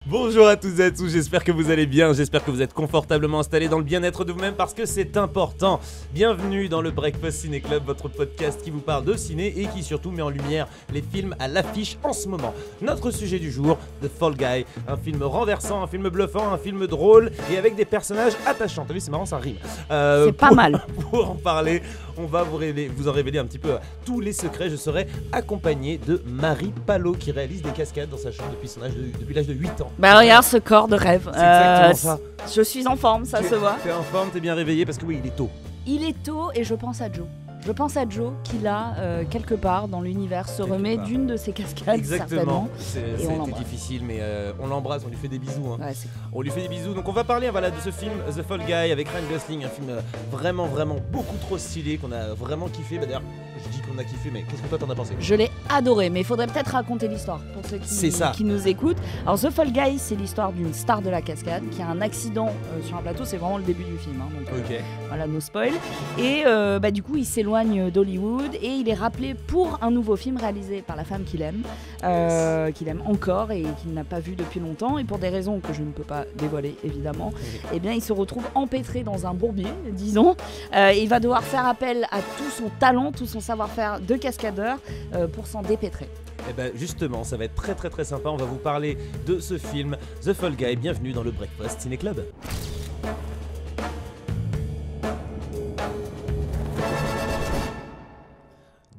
Bonjour à tous et à tous, j'espère que vous allez bien, j'espère que vous êtes confortablement installés dans le bien-être de vous-même parce que c'est important. Bienvenue dans le Breakfast Ciné Club, votre podcast qui vous parle de ciné et qui surtout met en lumière les films à l'affiche en ce moment. Notre sujet du jour, The Fall Guy, un film renversant, un film bluffant, un film drôle et avec des personnages attachants. T'as vu, c'est marrant, ça rime. C'est pas mal. Pour en parler, on va vous en révéler un petit peu tous les secrets. Je serai accompagné de Marie Palot qui réalise des cascades dans sa chambre depuis l'âge de 8 ans. Bah regarde ce corps de rêve. C'est exactement ça. Je suis en forme, ça se voit. T'es en forme, t'es bien réveillé parce que oui, il est tôt. Il est tôt et je pense à Joe. Je pense à Joe qui là, quelque part dans l'univers, se remet d'une de ses cascades. Exactement. Certainement. Ça a été difficile, mais on l'embrasse, on lui fait des bisous. Hein. Ouais, on lui fait des bisous. Donc on va parler de ce film The Fall Guy avec Ryan Gosling, un film vraiment beaucoup trop stylé qu'on a vraiment kiffé. Bah, d'ailleurs, je dis qu'on a kiffé, mais qu'est-ce que toi t'en as pensé? Je l'ai adoré, mais il faudrait peut-être raconter l'histoire pour ceux qui nous écoutent. Alors The Fall Guy, c'est l'histoire d'une star de la cascade qui a un accident sur un plateau. C'est vraiment le début du film. Hein, donc, voilà, no spoil. Et du coup, il s'éloigne d'Hollywood et il est rappelé pour un nouveau film réalisé par la femme qu'il aime encore et qu'il n'a pas vu depuis longtemps. Et pour des raisons que je ne peux pas dévoiler évidemment, eh bien, il se retrouve empêtré dans un bourbier, disons. Il va devoir faire appel à tout son talent, tout son savoir-faire de cascadeur pour s'en dépêtrer. Et ben justement, ça va être très sympa. On va vous parler de ce film The Fall Guy. Bienvenue dans le Breakfast Ciné Club.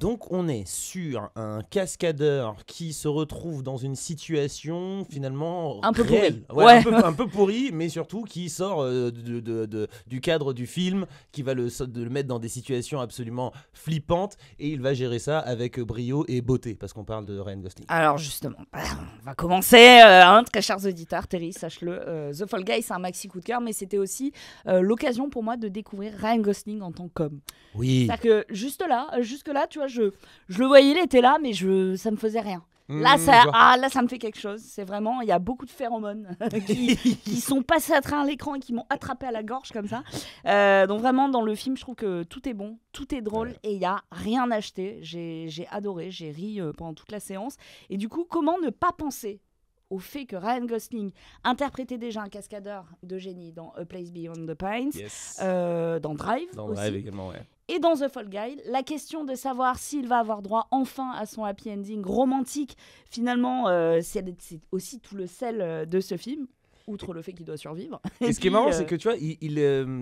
Donc on est sur un cascadeur qui se retrouve dans une situation finalement un peu réelle. pourrie. Un peu pourrie, mais surtout qui sort du cadre du film, qui va le mettre dans des situations absolument flippantes et il va gérer ça avec brio et beauté parce qu'on parle de Ryan Gosling. Alors justement, on va commencer, très chers auditeurs, Terry, sache-le, The Fall Guy c'est un maxi coup de cœur, mais c'était aussi l'occasion pour moi de découvrir Ryan Gosling en tant qu'homme. Oui. C'est-à-dire que jusque là, tu vois, je le voyais, il était là, mais ça me faisait rien. Là, ça me fait quelque chose. C'est vraiment, il y a beaucoup de phéromones qui sont passés à travers l'écran et qui m'ont attrapé à la gorge comme ça. Donc vraiment, dans le film, je trouve que tout est bon, tout est drôle et il n'y a rien à acheter. J'ai adoré, j'ai ri pendant toute la séance. Et du coup, comment ne pas penser au fait que Ryan Gosling interprétait déjà un cascadeur de génie dans A Place Beyond the Pines, dans Drive aussi. Également, ouais. Et dans The Fall Guy, la question de savoir s'il va avoir droit enfin à son happy ending romantique, finalement, c'est aussi tout le sel de ce film, outre le fait qu'il doit survivre. Et ce qui est marrant, c'est que tu vois,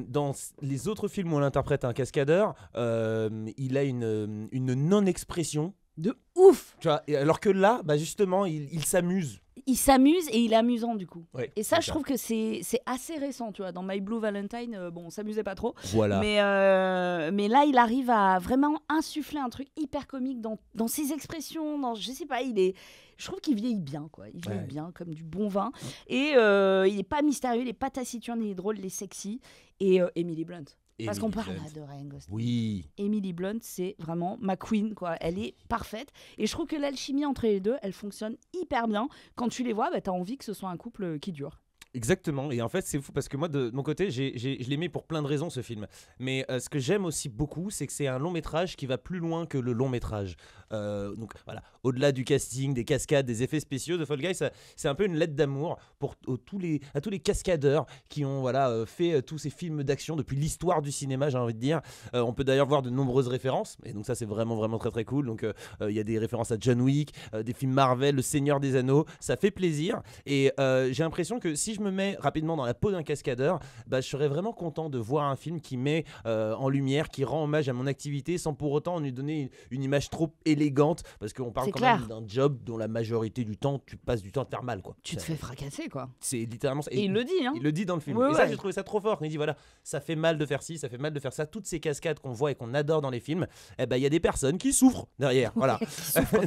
dans les autres films où on interprète un cascadeur, il a une non-expression de ouf. Tu vois, alors que là, justement, il s'amuse. Il s'amuse et il est amusant du coup. Ouais, et ça, je trouve que c'est assez récent, tu vois. Dans My Blue Valentine, on s'amusait pas trop. Voilà. Mais là, il arrive à vraiment insuffler un truc hyper comique dans ses expressions. Je sais pas, je trouve qu'il vieillit bien, quoi. Il vieillit bien, comme du bon vin. Et il est pas mystérieux, il est pas taciturne, il est drôle, il est sexy. Et Emily Blunt. Parce qu'on parle là de Ryan Gosling. Oui. Emily Blunt, c'est vraiment ma queen, quoi. Elle est parfaite. Et je trouve que l'alchimie entre les deux, elle fonctionne hyper bien. Quand tu les vois, t'as envie que ce soit un couple qui dure. Exactement, et en fait c'est fou parce que moi de mon côté je l'aimais pour plein de raisons ce film, mais ce que j'aime aussi beaucoup c'est que c'est un long métrage qui va plus loin que le long métrage, donc voilà, au-delà du casting, des cascades, des effets spéciaux, The Fall Guy c'est un peu une lettre d'amour à tous les cascadeurs qui ont fait tous ces films d'action depuis l'histoire du cinéma, j'ai envie de dire. On peut d'ailleurs voir de nombreuses références, et donc ça c'est vraiment très cool. Donc il y a des références à John Wick, des films Marvel, Le Seigneur des Anneaux, ça fait plaisir, et j'ai l'impression que si je me mets rapidement dans la peau d'un cascadeur, je serais vraiment content de voir un film qui met en lumière, qui rend hommage à mon activité sans pour autant lui donner une image trop élégante, parce qu'on parle même d'un job dont la majorité du temps tu passes du temps à te faire mal, quoi. Tu te fais fracasser, quoi. C'est littéralement ça. Et il le dit, hein. Il le dit dans le film. Et ça, j'ai trouvé ça trop fort. Il dit voilà, ça fait mal de faire ci, ça fait mal de faire ça. Toutes ces cascades qu'on voit et qu'on adore dans les films, il y a des personnes qui souffrent derrière. Voilà.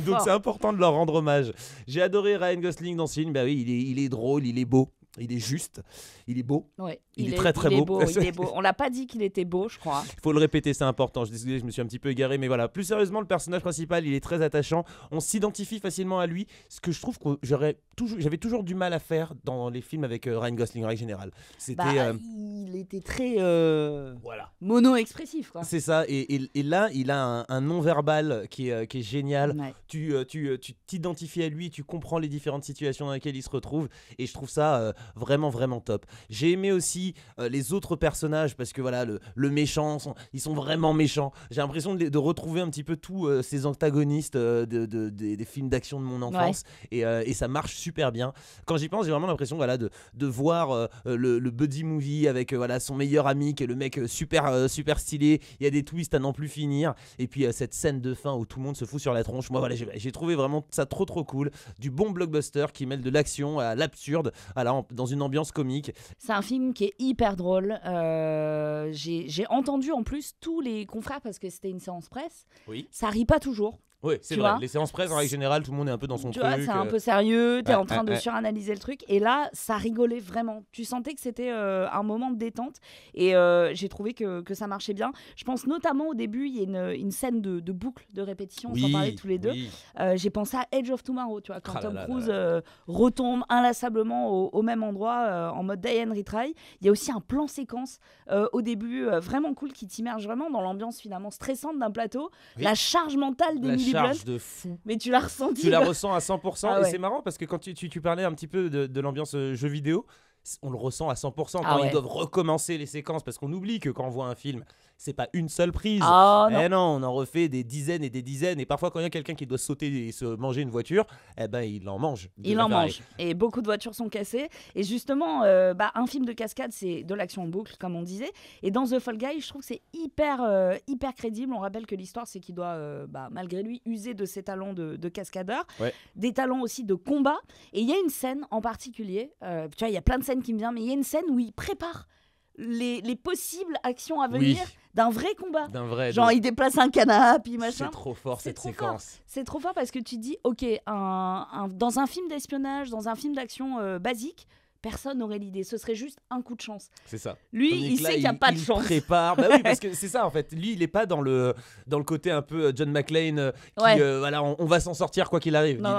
Donc c'est important de leur rendre hommage. J'ai adoré Ryan Gosling dans ce film. Oui, il est drôle, il est beau. Il est juste, il est beau, ouais, il est très très beau. Il est beau. On l'a pas dit qu'il était beau, je crois. Il faut le répéter, c'est important. Je suis désolé, je me suis un petit peu égaré, mais voilà. Plus sérieusement, le personnage principal, il est très attachant. On s'identifie facilement à lui. Ce que je trouve que j'avais toujours du mal à faire dans les films avec Ryan Gosling en règle générale. Il était très mono-expressif, quoi. C'est ça. Et là, il a un non-verbal qui est génial. Ouais. Tu t'identifies à lui, tu comprends les différentes situations dans lesquelles il se retrouve. Et je trouve ça vraiment vraiment top. J'ai aimé aussi les autres personnages parce que voilà, le méchant, ils sont vraiment méchants. J'ai l'impression de retrouver un petit peu tous ces antagonistes des films d'action de mon enfance. Et ça marche super bien. Quand j'y pense, j'ai vraiment l'impression de voir le buddy movie avec son meilleur ami qui est le mec super stylé. Il y a des twists à n'en plus finir. Et puis cette scène de fin où tout le monde se fout sur la tronche. Moi voilà, j'ai trouvé vraiment ça trop cool. Du bon blockbuster qui mêle de l'action à l'absurde. Dans une ambiance comique. C'est un film qui est hyper drôle. J'ai entendu en plus tous les confrères parce que c'était une séance presse. Oui. Ça rit pas toujours. Oui, c'est vrai. Les séances presse, en règle générale, tout le monde est un peu dans son truc. C'est un peu sérieux, t'es en train de suranalyser le truc. Et là, ça rigolait vraiment. Tu sentais que c'était un moment de détente. Et j'ai trouvé que ça marchait bien. Je pense notamment au début, il y a une scène de boucle, de répétition. On s'en parlait tous les deux. J'ai pensé à Edge of Tomorrow, tu vois, quand Tom Cruise retombe inlassablement au même endroit en mode Die and Retry. Il y a aussi un plan séquence au début vraiment cool qui t'immerge vraiment dans l'ambiance finalement stressante d'un plateau. La charge mentale d'Emily charge de fou. Mais tu l'as ressenti. Tu la ressens à 100%. Et c'est marrant parce que quand tu parlais un petit peu de l'ambiance jeu vidéo, on le ressent à 100% quand ils doivent recommencer les séquences parce qu'on oublie que quand on voit un film, c'est pas une seule prise. Non, on en refait des dizaines et des dizaines. Et parfois, quand il y a quelqu'un qui doit sauter et se manger une voiture, il en mange. Il en mange. Et beaucoup de voitures sont cassées. Et justement, un film de cascade, c'est de l'action en boucle, comme on disait. Et dans The Fall Guy, je trouve que c'est hyper crédible. On rappelle que l'histoire, c'est qu'il doit, malgré lui, user de ses talents de cascadeur. Ouais. Des talents aussi de combat. Et il y a une scène en particulier. Tu vois, il y a plein de scènes qui me viennent, mais il y a une scène où il prépare les possibles actions à venir d'un vrai combat. Genre, il déplace un canapé, machin. C'est trop fort cette séquence. C'est trop fort parce que tu dis, ok, dans un film d'espionnage, dans un film d'action basique, personne n'aurait l'idée. Ce serait juste un coup de chance. C'est ça. Lui, il sait qu'il n'y a pas de chance. Il prépare. Bah oui, parce que c'est ça en fait. Lui, il n'est pas dans le côté un peu John McClane qui, on va s'en sortir quoi qu'il arrive. Non.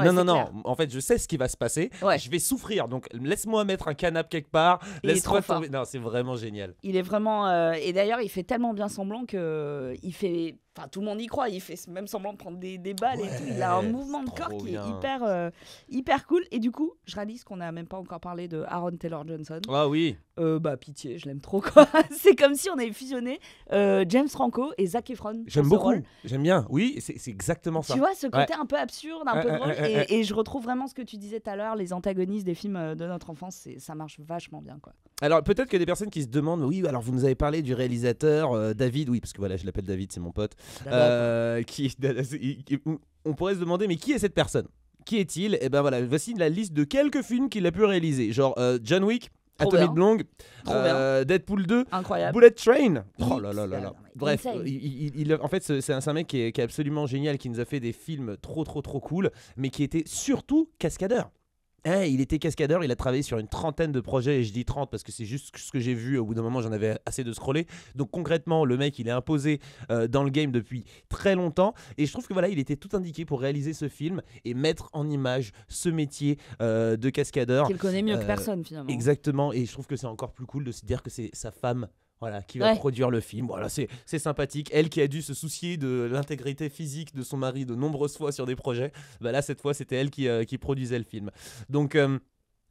En fait, je sais ce qui va se passer. Ouais. Je vais souffrir. Donc, laisse-moi mettre un canapé quelque part. Laisse-moi tomber. Non, c'est vraiment génial. Il est vraiment. Et d'ailleurs, il fait tellement bien semblant que il fait. Enfin, tout le monde y croit, il fait même semblant de prendre des balles et tout. Il a un mouvement de corps qui est hyper cool. Et du coup, je réalise qu'on n'a même pas encore parlé de Aaron Taylor-Johnson. Ah oui. Pitié, je l'aime trop quoi. C'est comme si on avait fusionné James Franco et Zac Efron. J'aime beaucoup, j'aime bien. Oui, c'est exactement ça. Tu vois, ce côté un peu absurde, un peu drôle. Et je retrouve vraiment ce que tu disais tout à l'heure, les antagonistes des films de notre enfance, ça marche vachement bien quoi. Alors peut-être que des personnes qui se demandent, oui, alors vous nous avez parlé du réalisateur David, oui, parce que voilà, je l'appelle David, c'est mon pote. On pourrait se demander, mais qui est cette personne ? Qui est-il ? Et ben voilà, voici la liste de quelques films qu'il a pu réaliser, genre John Wick, Atomic Blonde, Deadpool 2, incroyable. Bullet Train. Oh là là là là. Bref, en fait, c'est un mec qui est absolument génial, qui nous a fait des films trop cool, mais qui était surtout cascadeur. Il était cascadeur, il a travaillé sur une trentaine de projets, et je dis 30 parce que c'est juste ce que j'ai vu, au bout d'un moment j'en avais assez de scroller. Donc concrètement, le mec il est imposé dans le game depuis très longtemps, et je trouve que voilà, il était tout indiqué pour réaliser ce film et mettre en image ce métier de cascadeur. Qu'il connaît mieux que personne finalement. Exactement, et je trouve que c'est encore plus cool de se dire que c'est sa femme qui va produire le film. Voilà, c'est sympathique. Elle qui a dû se soucier de l'intégrité physique de son mari de nombreuses fois sur des projets, là cette fois c'était elle qui produisait le film. Donc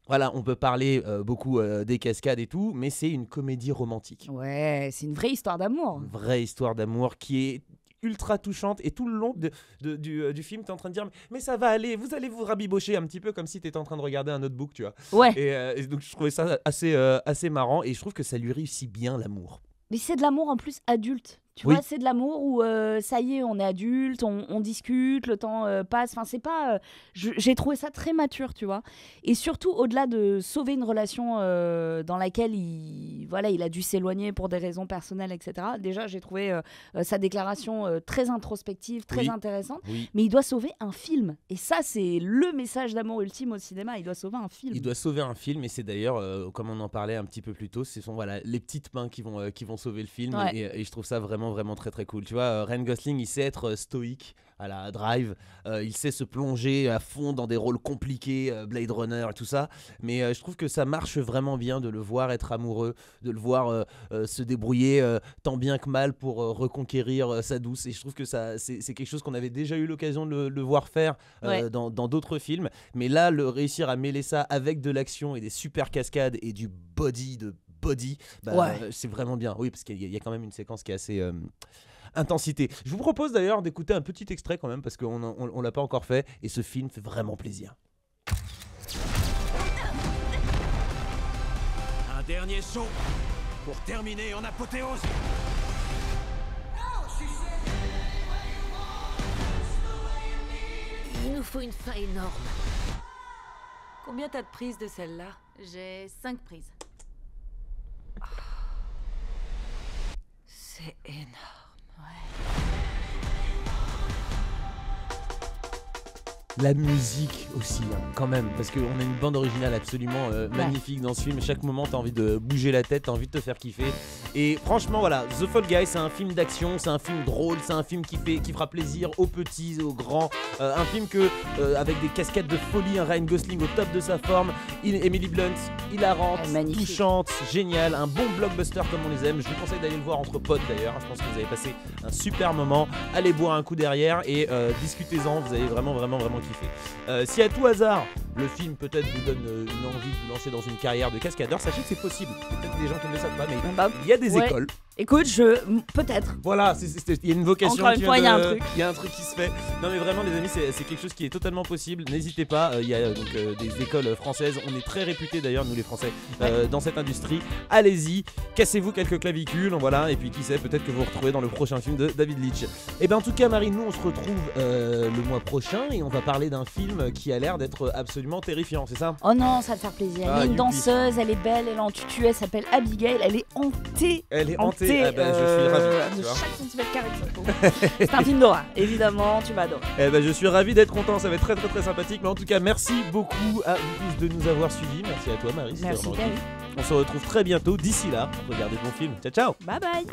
voilà, on peut parler beaucoup des cascades et tout, mais c'est une comédie romantique. Ouais, c'est une vraie histoire d'amour. Une vraie histoire d'amour qui est ultra touchante, et tout le long du film t'es en train de dire mais ça va aller, vous allez vous rabibocher un petit peu comme si t'étais en train de regarder un notebook, tu vois. Ouais. Et donc je trouvais ça assez marrant, et je trouve que ça lui réussit bien l'amour. Mais c'est de l'amour en plus adulte. Tu vois, c'est de l'amour où ça y est, on est adulte, on discute, le temps passe. Enfin, c'est pas. J'ai trouvé ça très mature, tu vois. Et surtout, au-delà de sauver une relation dans laquelle il a dû s'éloigner pour des raisons personnelles, etc. Déjà, j'ai trouvé sa déclaration très introspective, très intéressante. Oui. Mais il doit sauver un film. Et ça, c'est le message d'amour ultime au cinéma. Il doit sauver un film. Il doit sauver un film, et c'est d'ailleurs, comme on en parlait un petit peu plus tôt, ce sont les petites mains qui vont sauver le film. Ouais. Et je trouve ça vraiment très très cool. Tu vois, Ryan Gosling, il sait être stoïque à la Drive, il sait se plonger à fond dans des rôles compliqués, Blade Runner et tout ça, mais je trouve que ça marche vraiment bien de le voir être amoureux, de le voir se débrouiller tant bien que mal pour reconquérir sa douce, et je trouve que c'est quelque chose qu'on avait déjà eu l'occasion de le voir faire dans d'autres films, mais là, réussir à mêler ça avec de l'action et des super cascades et du body, c'est vraiment bien. Oui, parce qu'il y a quand même une séquence qui est assez intensité. Je vous propose d'ailleurs d'écouter un petit extrait quand même, parce qu'on l'a pas encore fait, et ce film fait vraiment plaisir. Un dernier saut pour terminer en apothéose. Il nous faut une fin énorme. Combien t'as de prises de celle-là? J'ai 5 prises. C'est énorme. La musique aussi, quand même, parce qu'on a une bande originale absolument magnifique dans ce film. Chaque moment, t'as envie de bouger la tête, t'as envie de te faire kiffer. Et franchement, voilà, The Fall Guy, c'est un film d'action, c'est un film drôle, c'est un film qui fera plaisir aux petits, aux grands. Un film avec des cascades de folie, un Ryan Gosling au top de sa forme, Emily Blunt, hilarante, touchante, géniale, un bon blockbuster comme on les aime. Je vous conseille d'aller le voir entre potes d'ailleurs. Je pense que vous avez passé un super moment. Allez boire un coup derrière et discutez-en, vous allez vraiment kiffer. Si à tout hasard le film peut-être vous donne une envie de vous lancer dans une carrière de cascadeur, sachez que c'est possible. Peut-être des gens qui ne le savent pas, mais il y a des écoles. Écoute, peut-être. Voilà, il y a une vocation. Encore une fois, il y a un truc. Il y a un truc qui se fait. Non mais vraiment les amis, c'est quelque chose qui est totalement possible. N'hésitez pas, il y a donc des écoles françaises. On est très réputés d'ailleurs, nous les Français, dans cette industrie. Allez-y, cassez-vous quelques clavicules, voilà. Et puis qui sait, peut-être que vous vous retrouvez dans le prochain film de David Leitch. Et ben en tout cas, Marie, nous on se retrouve le mois prochain et on va parler d'un film qui a l'air d'être absolument terrifiant, c'est ça? Oh non, ça va te faire plaisir. Il y a une danseuse, elle est belle, elle est en tutu, elle s'appelle Abigail, elle est hantée. Elle est hantée. Ah bah, je suis ravi. De chaque centimètre carré de sa peau. C'est un film d'horreur, évidemment, tu vas adorer. Eh ben, je suis ravi d'être content, ça va être très très très sympathique. Mais en tout cas, merci beaucoup à vous tous de nous avoir suivis. Merci à toi, Marie. Merci, David. On se retrouve très bientôt. D'ici là, regardez bon film. Ciao, ciao. Bye bye.